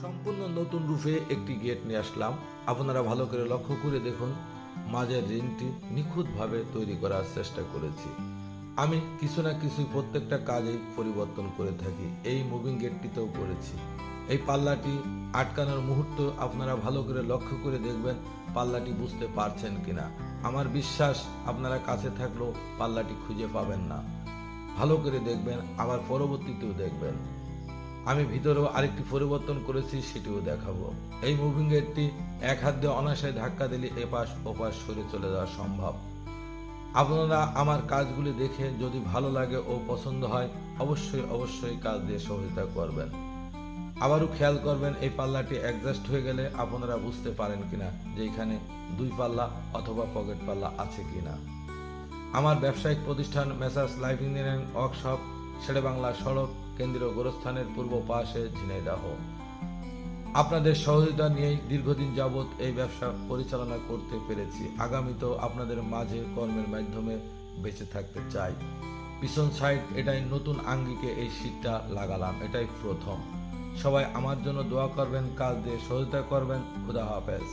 সম্পূর্ণ নতুন রূপে একটি গেট নিয়ে আসলাম। আপনারা ভালো করে লক্ষ্য করে দেখুন, মাঝের রিংটি নিখুঁতভাবে তৈরি করার চেষ্টা করেছি। আমি কিছু না কিছু প্রত্যেকটা কাজেই পরিবর্তন করে থাকি, এই মুভিং গেটটিতেও করেছি। এই পাল্লাটি আটকানোর মুহূর্ত আপনারা ভালো করে লক্ষ্য করে দেখবেন পাল্লাটি বুঝতে পারছেন কিনা। আমার বিশ্বাস আপনারা কাছে থাকলেও পাল্লাটি খুঁজে পাবেন না। ভালো করে দেখবেন, আবার পরবর্তীতেও দেখবেন। আমি ভিতরেও আরেকটি পরিবর্তন করেছি, সেটিও দেখাবো। এই মুভিং গেটটি এক হাত দিয়ে অনায়াসে ধাক্কা দিলে এপাশ ওপাশ সরে চলে যাওয়া সম্ভব। আপনারা আমার কাজগুলি দেখে যদি ভালো লাগে ও পছন্দ হয় অবশ্যই কাজ দিয়ে সহযোগিতা করবেন। আবারও খেয়াল করবেন এই পাল্লাটি অ্যাডজাস্ট হয়ে গেলে আপনারা বুঝতে পারেন কিনা যে এখানে দুই পাল্লা অথবা পকেট পাল্লা আছে কিনা। আমার ব্যবসায়িক প্রতিষ্ঠান messrs life engineering workshop, Sher-e-Bangla সড়ক, কেন্দ্রীয় গোরস্থানের পূর্ব পাশে, ঝিনাইদহ। আপনাদের সহযোগিতা নিয়েই দীর্ঘদিন যাবৎ এই ব্যবসা পরিচালনা করতে পেরেছি। আগামীতেও আপনাদের মাঝে কর্মের মাধ্যমে বেঁচে থাকতে চাই। পিছন সাইড এটাই নতুন আঙ্গিকে এই শীটটা লাগালাম, এটাই প্রথম। সবাই আমার জন্য দোয়া করবেন, কাজ দিয়ে সহযোগিতা করবেন। খুদা হাফেজ।